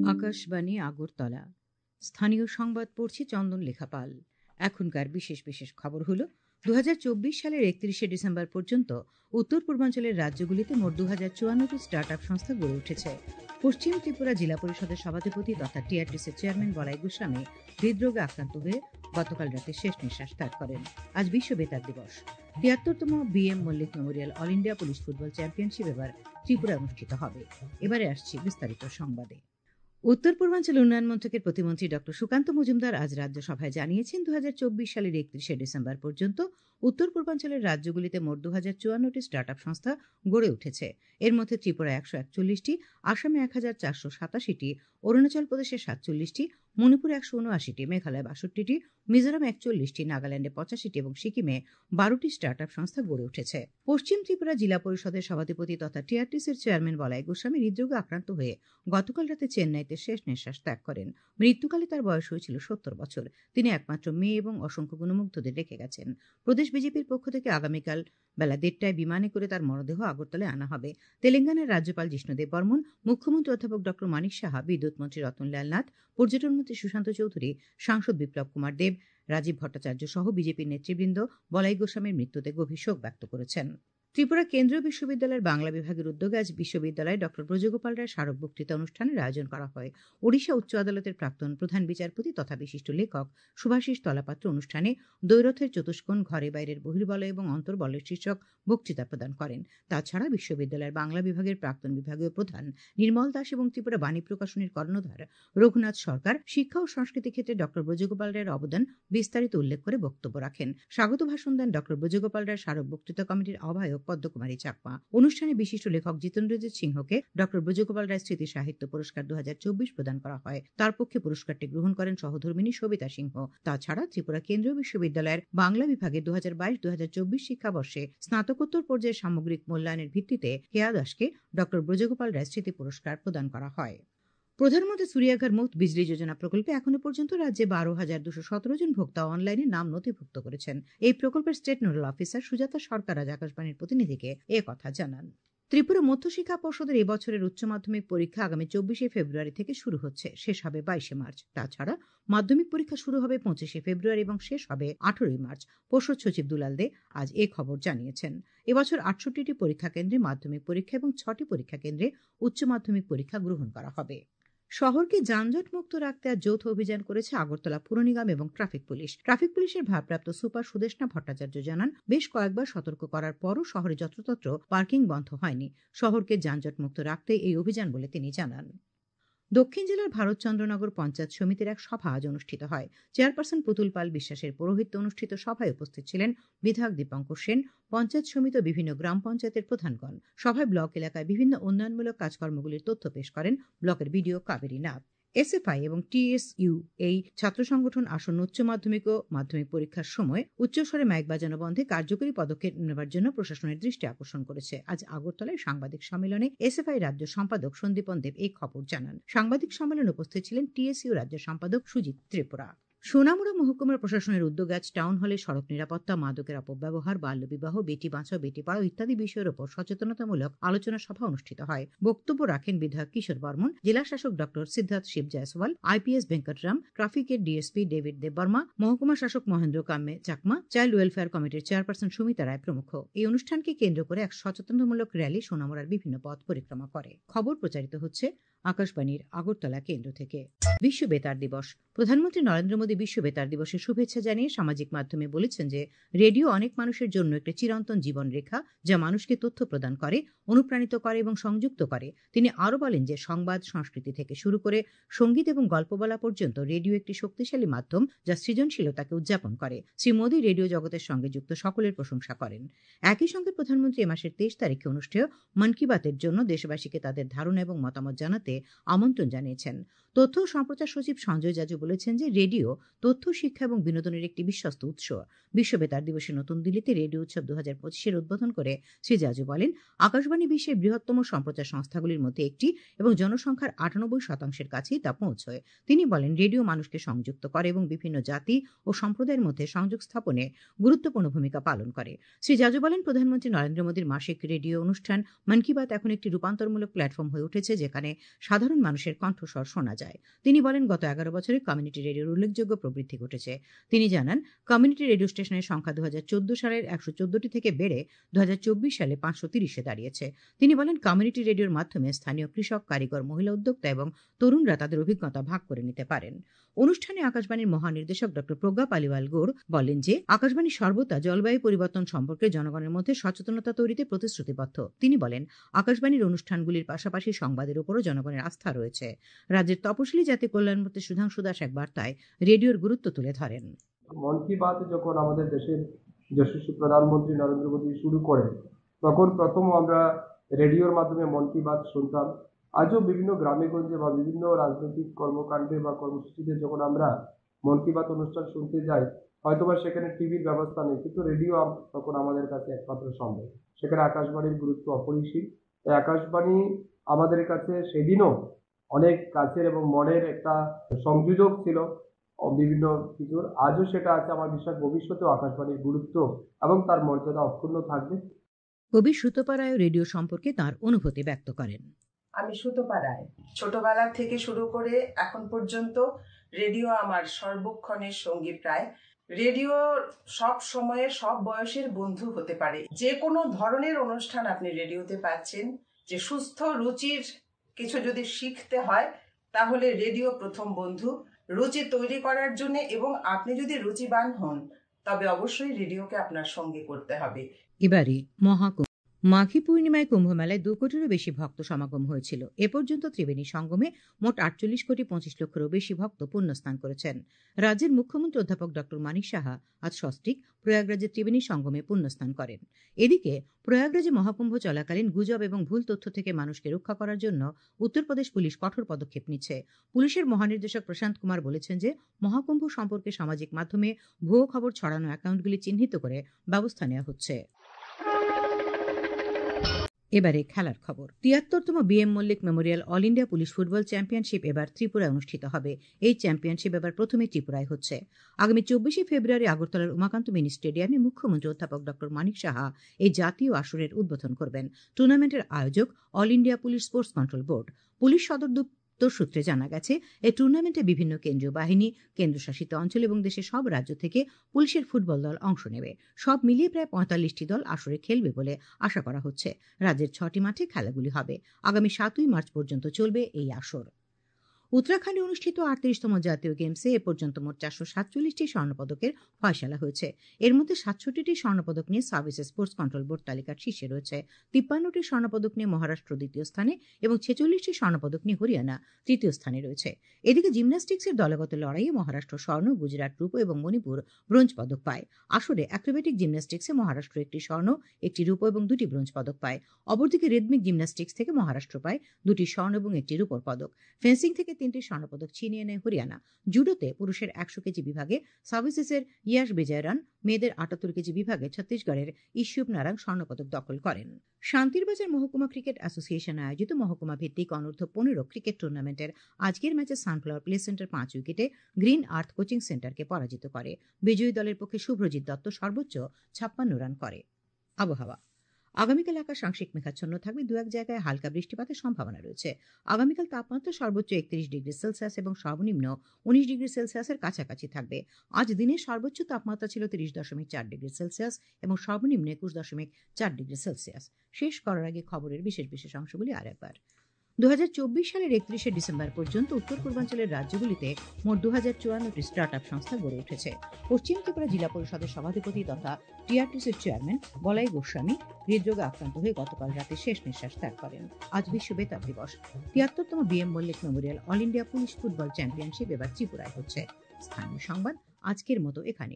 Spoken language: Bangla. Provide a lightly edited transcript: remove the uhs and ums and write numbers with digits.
আকাশবাণী আগরতলা। স্থানীয় সংবাদ পড়ছি চন্দন লেখাপাল। এখনকার বিশেষ বিশেষ খবর হলো 2024 সালের 31শে ডিসেম্বর পর্যন্ত উত্তর পূর্বাঞ্চলের রাজ্যগুলিতে মোট 2054টি স্টার্টআপ সংস্থা গড়ে উঠেছে। পশ্চিম ত্রিপুরা জেলা পরিষদের সভাধিপতি তথা টিআরটিসির চেয়ারম্যান বলাই গোস্বামী হৃদরোগে আক্রান্ত হয়ে গতকাল রাতে শেষ নিঃশ্বাস ত্যাগ করেন। আজ বিশ্ব বেতার দিবস। ৭৩তম BM Mallick memorial all India police football championship এবার ত্রিপুরায় অনুষ্ঠিত হবে। এবারে আসছি বিস্তারিত সংবাদে। উত্তর পূর্বাঞ্চল উন্নয়ন মন্ত্রকের প্রতিমন্ত্রী ডক্টর সুকান্ত মজুমদার আজ রাজ্যসভায় জানিয়েছেন 2024 সালের 31শে ডিসেম্বর পর্যন্ত উত্তর পূর্বাঞ্চলের রাজ্যগুলিতে মোট 2054টি স্টার্টআপ সংস্থা গড়ে উঠেছে। এর মধ্যে ত্রিপুরা 141টি, আসামে 1487টি, অরুণাচল প্রদেশে 47টি, মণিপুরে 179টি, মেঘালয় 62টি, মিজোরাম 41টি, নাগাল্যান্ডে 85টি এবং সিকিমে 12টি স্টার্টআপ সংস্থা গড়ে উঠেছে। পশ্চিম ত্রিপুরা জেলা পরিষদের সভাধিপতি তথা টিআরটিসির চেয়ারম্যান বলাই গোস্বামী হৃদরোগে আক্রান্ত হয়ে গতকাল রাতে চেন্নাইতে শেষ নিঃশ্বাস ত্যাগ করেন। মৃত্যুকালে তার বয়স হয়েছিল 70 বছর। তিনি একমাত্র মেয়ে এবং অসংখ্য গুণমুগ্ধদের রেখে গেছেন। প্রদেশ বিজেপির পক্ষ থেকে আগামীকাল বেলা 1:30টায় বিমানে করে তার মরদেহ আগরতলায় আনা হবে। তেলেঙ্গানার রাজ্যপাল জিষ্ণুদেব বর্মন, মুখ্যমন্ত্রী অধ্যাপক ডক্টর মানিক সাহা, বিদ্যুৎ মন্ত্রী রতনলাল নাথ, পর্যটন মন্ত্রী সুশান্ত চৌধুরী, সাংসদ বিপ্লব কুমার দেব, রাজীব ভট্টাচার্য সহ বিজেপির নেতৃবৃন্দ বলাই গোস্বামীর মৃত্যুতে গভীর শোক ব্যক্ত করেছেন। ত্রিপুরা কেন্দ্রীয় বিশ্ববিদ্যালয়ের বাংলা বিভাগের উদ্যোগে আজ বিশ্ববিদ্যালয়ে ডক্টর ব্রজগোপাল রায় স্মারক বক্তৃতা অনুষ্ঠানের আয়োজন করা হয়। ওড়িশা উচ্চ আদালতের প্রাক্তন প্রধান বিচারপতি তথা বিশিষ্ট লেখক শুভাশিস তলাপাত্র অনুষ্ঠানে দ্বৈরথের চতুষ্কোণ, ঘরে বাইরের বহির্বলয় এবং অন্তর্বলয় শীর্ষক বক্তৃতা প্রদান করেন। তাছাড়া বিশ্ববিদ্যালয়ের বাংলা বিভাগের প্রাক্তন বিভাগীয় প্রধান নির্মল দাস এবং ত্রিপুরা বাণী প্রকাশনীর কর্ণধার রঘুনাথ সরকার শিক্ষা ও সংস্কৃতি ক্ষেত্রে ডক্টর ব্রজগোপাল রায়ের অবদান বিস্তারিত উল্লেখ করে বক্তব্য রাখেন। স্বাগত ভাষণ দেন ডক্টর ব্রজগোপাল রায় স্মারক বক্তৃতা কমিটির আহ্বায়ক পদ্মকুমারী চাকমা। অনুষ্ঠানে বিশিষ্ট লেখক জিতেন্দ্রজিৎ সিংহকে ডক্টর ব্রজগোপাল রায় স্মৃতি সাহিত্য পুরস্কার 2024 প্রদান করা হয়। তার পক্ষে পুরস্কারটি গ্রহণ করেন সহধর্মিনী সবিতা সিংহ। তাছাড়া ত্রিপুরা কেন্দ্রীয় বিশ্ববিদ্যালয়ের বাংলা বিভাগে 2022-2024 শিক্ষাবর্ষে স্নাতকোত্তর পর্যায়ে সামগ্রিক মূল্যায়নের ভিত্তিতে কেয়া দাসকে ডক্টর ব্রজগোপাল রায় স্মৃতি পুরস্কার প্রদান করা হয়। প্রধানমন্ত্রী সূর্যাঘর মুফত বিজলি যোজনা প্রকল্পে এখনো পর্যন্ত রাজ্যে 12,217 জন ভোক্তা অনলাইনে নাম নথিভুক্ত করেছেন। এই প্রকল্পের স্টেট নোডাল অফিসার সুজাতা সরকার আজ আকাশবাণীর প্রতিনিধিকে কথা জানান। ত্রিপুরা মধ্যশিক্ষা পর্ষদের এবছরের উচ্চ মাধ্যমিক পরীক্ষা আগামী 24শে ফেব্রুয়ারি থেকে শুরু হচ্ছে, শেষ হবে 22শে মার্চ। তাছাড়া মাধ্যমিক পরীক্ষা শুরু হবে 25শে ফেব্রুয়ারি এবং শেষ হবে 18ই মার্চ। পর্ষদ সচিব দুলাল দে আজ খবর জানিয়েছেন। এবছর 68টি পরীক্ষা কেন্দ্রে মাধ্যমিক পরীক্ষা এবং 6টি পরীক্ষা কেন্দ্রে উচ্চ মাধ্যমিক পরীক্ষা গ্রহণ করা হবে। শহরকে যানজট মুক্ত রাখতে আজ যৌথ অভিযান করেছে আগরতলা পুর নিগম এবং ট্রাফিক পুলিশ। ট্রাফিক পুলিশের ভারপ্রাপ্ত সুপার সুদেষ্ণা ভট্টাচার্য জানান, বেশ কয়েকবার সতর্ক করার পরও শহরে যত্রতত্র পার্কিং বন্ধ হয়নি। শহরকে যানজট মুক্ত রাখতে এই অভিযান বলে তিনি জানান। দক্ষিণ জেলার ভারতচন্দ্রনগর পঞ্চায়েত সমিতির এক সভা আজ অনুষ্ঠিত হয়। চেয়ারপারসন পুতুল পাল বিশ্বাসের পৌরোহিত্যে অনুষ্ঠিত সভায় উপস্থিত ছিলেন বিধায়ক দীপঙ্কর সেন, পঞ্চায়েত সমিতি ও বিভিন্ন গ্রাম পঞ্চায়েতের প্রধানগণ। সভায় ব্লক এলাকায় বিভিন্ন উন্নয়নমূলক কাজকর্মগুলির তথ্য পেশ করেন ব্লকের বিডিও কাবেরী নাথ। এসএফআই এবং টিএসইউ এই ছাত্র সংগঠন আসন্ন উচ্চ মাধ্যমিক ও মাধ্যমিক পরীক্ষার সময় উচ্চস্বরে মাইক বাজানো বন্ধে কার্যকরী পদক্ষেপ নেবার জন্য প্রশাসনের দৃষ্টি আকর্ষণ করেছে। আজ আগরতলায় সাংবাদিক সম্মেলনে এসএফআই রাজ্য সম্পাদক সন্দীপন দেব এই খবর জানান। সাংবাদিক সম্মেলনে উপস্থিত ছিলেন টিএসইউ রাজ্য সম্পাদক সুজিত ত্রিপুরা। সোনামুড়া মহকুমার প্রশাসনের উদ্যোগে আজ টাউন হলে সড়ক নিরাপত্তা, মাদকের অপব্যবহার, বাল্যবিবাহ, বেটি বাঁচাও বেটি পড়াও ইত্যাদি বিষয়ের উপর সচেতনতামূলক আলোচনা সভা অনুষ্ঠিত হয়। বক্তব্য রাখেন বিধায়ক কিশোর বর্মন, জেলা শাসক ডক্টর সিদ্ধার্থ শিব জয়সওয়াল, আইপিএস ভেঙ্কটরাম, ট্রাফিকের ডিএসপি ডেভিড দেববর্মা, মহকুমা শাসক মহেন্দ্র কাম্যে চাকমা, চাইল্ড ওয়েলফেয়ার কমিটির চেয়ারপারসন সুমিতা রায় প্রমুখ। এই অনুষ্ঠানকে কেন্দ্র করে এক সচেতনতামূলক র্যালি সোনামুড়ার বিভিন্ন পথ পরিক্রমা করে। খবর প্রচারিত হচ্ছে আকাশবাণীর আগরতলা কেন্দ্র থেকে। বিশ্ব বেতার দিবস। প্রধানমন্ত্রী নরেন্দ্র মোদী বিশ্ব বেতার দিবসের শুভেচ্ছা জানিয়ে সামাজিক মাধ্যমে বলেছেন যে রেডিও অনেক মানুষের জন্য একটি চিরন্তন জীবনরেখা, যা মানুষকে তথ্য প্রদান করে, অনুপ্রাণিত করে এবং সংযুক্ত করে। তিনি আরও বলেন যে সংবাদ, সংস্কৃতি থেকে শুরু করে সঙ্গীত এবং গল্প বলা পর্যন্ত রেডিও একটি শক্তিশালী মাধ্যম, যা সৃজনশীলতাকে উদযাপন করে। শ্রী মোদী রেডিও জগতের সঙ্গে যুক্ত সকলের প্রশংসা করেন। একই সঙ্গে প্রধানমন্ত্রী এ মাসের 23 তারিখে অনুষ্ঠেয় মন কি বাতের জন্য দেশবাসীকে তাদের ধারণা এবং মতামত জানাতে আমন্ত্রণ জানিয়েছেন। তথ্য ও সম্প্রচার সচিব সঞ্জয় জাজু বলেছেন যে রেডিও তথ্য, শিক্ষা এবং বিনোদনের একটি বিশ্বস্ত উৎস। বিশ্ব বেতার দিবসে নতুন দিল্লিতে রেডিও উৎসব 2025 উদ্বোধন করে শ্রী জাজু বলেন, আকাশবাণী বিশ্বের বৃহত্তম সম্প্রচার সংস্থাগুলির মধ্যে একটি এবং জনসংখ্যার 98% কাছেই তা পৌঁছয়। তিনি বলেন, রেডিও মানুষকে সংযুক্ত করে এবং বিভিন্ন জাতি ও সম্প্রদায়ের মধ্যে সংযোগ স্থাপনে গুরুত্বপূর্ণ ভূমিকা পালন করে। শ্রী জাজু বলেন, প্রধানমন্ত্রী নরেন্দ্র মোদীর মাসিক রেডিও অনুষ্ঠান মন কি বাত এখন একটি রূপান্তরমূলক প্ল্যাটফর্ম হয়ে উঠেছে, যেখানে সাধারণ মানুষের কণ্ঠস্বর শোনা যায়। তিনি বলেন, গত 11 বছরে কমিউনিটি রেডিওর উল্লেখযোগ্য প্রবৃদ্ধি ঘটেছে। তিনি জানান, কমিউনিটি রেডিও স্টেশনের সংখ্যা 2014 সালের 114টি থেকে বেড়ে 2024 সালে 530-এ দাঁড়িয়েছে। তিনি বলেন, কমিউনিটি রেডিওর মাধ্যমে স্থানীয় কৃষক, কারিগর, মহিলা উদ্যোক্তা এবং তরুণরা তাদের অভিজ্ঞতা ভাগ করে নিতে পারেন। অনুষ্ঠানে আকাশবাণীর মহানির্দেশক ডক্টর প্রজ্ঞা পালিওয়াল গৌড় বলেন যে, আকাশবাণী সর্বদা জলবায়ু পরিবর্তন সম্পর্কে জনগণের মধ্যে সচেতনতা তৈরিতে প্রতিশ্রুতিবদ্ধ। তিনি বলেন, আকাশবাণীর অনুষ্ঠানগুলির পাশাপাশি সংবাদের উপরও জনগণের আস্থা রয়েছে। রাজ্যের তপশিলি জাতি কল্যাণমন্ত্রী সুধাংশু দাস এক বার্তায় রেডিওর গুরুত্ব তুলে ধরেন। মন কি বাত যখন আমাদের দেশের যশস্বী প্রধানমন্ত্রী নরেন্দ্র মোদী শুরু করেন, তখন প্রথম আমরা রেডিওর মাধ্যমে মন কি বাত শুনতাম। আজও বিভিন্ন গ্রামেগঞ্জে বা বিভিন্ন রাজনৈতিক কর্মকাণ্ডে বা কর্মসূচিতে যখন আমরা মন কি বাত অনুষ্ঠান শুনতে যাই, হয়তোবা সেখানে টিভির ব্যবস্থা নেই, কিন্তু রেডিও তখন আমাদের কাছে একমাত্র সম্ভব। সেখানে আকাশবাণীর গুরুত্ব অপরিসীম। তাই আকাশবাণী আমাদের কাছে সেদিনও অনেক কাছের এবং মনের একটা সংযোজক ছিল বিভিন্ন কিছুর। আজও সেটা আছে। আমার বিশ্বাস ভবিষ্যতেও আকাশবাণীর গুরুত্ব এবং তার মর্যাদা অক্ষুণ্ণ থাকবে। কবি সুতপা রায় রেডিও সম্পর্কে তাঁর অনুভূতি ব্যক্ত করেন। আমি সুতপা রায়। ছোটবেলা থেকে শুরু করে এখন পর্যন্ত রেডিও আমার সর্বক্ষণের সঙ্গী প্রায়। রেডিও সব সময়ে সব বয়সের বন্ধু হতে পারে। যে কোনো ধরনের অনুষ্ঠান আপনি রেডিওতে পাচ্ছেন। যে সুস্থ রুচির কিছু যদি শিখতে হয়, তাহলে রেডিও প্রথম বন্ধু। রুচি তৈরি করার জন্য এবং আপনি যদি রুচিবান হন, তবে অবশ্যই রেডিওকে আপনার সঙ্গে করতে হবে। এবারে মাঘী পূর্ণিমায় কুম্ভমেলায় 2 কোটিরও বেশি ভক্ত সমাগম হয়েছিল। এ পর্যন্ত ত্রিবেণী সঙ্গমে মোট 48,25,00,000-রও বেশি ভক্ত পুণ্যস্নান করেছেন। রাজ্যের মুখ্যমন্ত্রী অধ্যাপক ডক্টর মানিক সাহা আজ ষষ্ঠীক প্রয়াগরাজের ত্রিবেণী সঙ্গমে পুণ্যস্নান করেন। এদিকে প্রয়াগরাজে মহাকুম্ভ চলাকালীন গুজব এবং ভুল তথ্য থেকে মানুষকে রক্ষা করার জন্য উত্তরপ্রদেশ পুলিশ কঠোর পদক্ষেপ নিচ্ছে। পুলিশের মহানির্দেশক প্রশান্ত কুমার বলেছেন যে, মহাকুম্ভ সম্পর্কে সামাজিক মাধ্যমে ভুয়ো খবর ছড়ানো অ্যাকাউন্টগুলি চিহ্নিত করে ব্যবস্থা নেওয়া হচ্ছে। এবারে খেলার খবর। ৭৩তম BM Mallick memorial all India police football championship এবার ত্রিপুরায় অনুষ্ঠিত হবে। এই চ্যাম্পিয়নশিপ এবার প্রথমে ত্রিপুরায় হচ্ছে। আগামী 24 ফেব্রুয়ারি আগরতলার উমাকান্ত মিনি স্টেডিয়ামে মুখ্যমন্ত্রী অধ্যাপক ডক্টর মানিক সাহা এই জাতীয় আসরের উদ্বোধন করবেন। টুর্নামেন্টের আয়োজক all India police sports control board. Police সদর সূত্রে জানা গেছে, এই টুর্নামেন্টে বিভিন্ন কেন্দ্রীয় বাহিনী, কেন্দ্রশাসিত অঞ্চল এবং দেশের সব রাজ্য থেকে পুলিশের ফুটবল দল অংশ নেবে। সব মিলিয়ে প্রায় 45টি দল আসরে খেলবে বলে আশা করা হচ্ছে। রাজ্যের 6টি মাঠে খেলাগুলি হবে। আগামী 7 মার্চ পর্যন্ত চলবে এই আসর। উত্তরাখণ্ডে অনুষ্ঠিত 38তম জাতীয় গেমসে এ পর্যন্ত মোট 447টি স্বর্ণপদকের ফয়সালা হয়েছে। এর মধ্যে 67টি স্বর্ণপদক নিয়ে সার্ভিসেস স্পোর্টস কন্ট্রোল বোর্ড তালিকার শীর্ষে রয়েছে। 53টি স্বর্ণপদক নিয়ে মহারাষ্ট্র দ্বিতীয় স্থানে এবং 46টি স্বর্ণপদক নিয়ে হরিয়ানা তৃতীয় স্থানে রয়েছে। এদিকে জিমন্যাস্টিক্সের দলগত লড়াইয়ে মহারাষ্ট্র স্বর্ণ, গুজরাট রূপো এবং মণিপুর ব্রোঞ্জ পদক পায়। আসরে অ্যাক্রোবেটিক জিমন্যাস্টিক্সে মহারাষ্ট্র 1টি স্বর্ণ, 1টি রূপো এবং 2টি ব্রোঞ্জ পদক পায়। অপরদিকে রিদমিক জিমন্যাস্টিক্স থেকে মহারাষ্ট্র পায় 2টি স্বর্ণ এবং 1টি রূপোর পদক। ফেন্সিং থেকে 3টি স্বর্ণপদক ছিনিয়ে নেয় হরিয়ানা। জুডোতে পুরুষের 100 কেজি বিভাগে সার্ভিসেসের ইয়াশ বিজয়রান, মেয়েদের 78 কেজি বিভাগে ছত্তিশগড়ের ইস্যুব নারাং স্বর্ণপদক দখল করেন। শান্তিরবাজার মহকুমা ক্রিকেট অ্যাসোসিয়েশন আয়োজিত মহকুমা ভিত্তিক অনূর্ধ্ব 15 ক্রিকেট টুর্নামেন্টের আজকের ম্যাচে সানফ্লাওয়ার প্লে সেন্টার 5 উইকেটে গ্রিন আর্থ কোচিং সেন্টারকে পরাজিত করে। বিজয়ী দলের পক্ষে শুভ্রজিৎ দত্ত সর্বোচ্চ 56 রান করে। আবহাওয়া। আগামীকাল আকাশ আংশিক মেঘাচ্ছন্ন থাকবে। 2-1 জায়গায় হালকা বৃষ্টিপাতের সম্ভাবনা রয়েছে। আগামীকাল তাপমাত্রা সর্বোচ্চ 31 ডিগ্রি সেলসিয়াস এবং সর্বনিম্ন 19 ডিগ্রি সেলসিয়াসের কাছাকাছি থাকবে। আজ দিনের সর্বোচ্চ তাপমাত্রা ছিল 30.4 ডিগ্রি সেলসিয়াস এবং সর্বনিম্ন 21.4 ডিগ্রি সেলসিয়াস। শেষ করার আগে খবরের বিশেষ অংশগুলি আরেকবার। 2024 সালের 31 ডিসেম্বর পর্যন্ত উত্তর পূর্বাঞ্চলের রাজ্যগুলিতে মোট 2054টি স্টার্ট আপ সংস্থা গড়ে উঠেছে। পশ্চিম ত্রিপুরা জেলা পরিষদের সভাধিপতি তথা টিআরটিসির চেয়ারম্যান বলাই গোস্বামী হৃদরোগে আক্রান্ত হয়ে গতকাল রাতে শেষ নিঃশ্বাস ত্যাগ করেন। আজ বিশ্ব বেতার দিবস। ৭৩তম BM Mallick memorial all India police football championship এবার ত্রিপুরায় হচ্ছে। স্থানীয় সংবাদ আজকের মতো এখানে।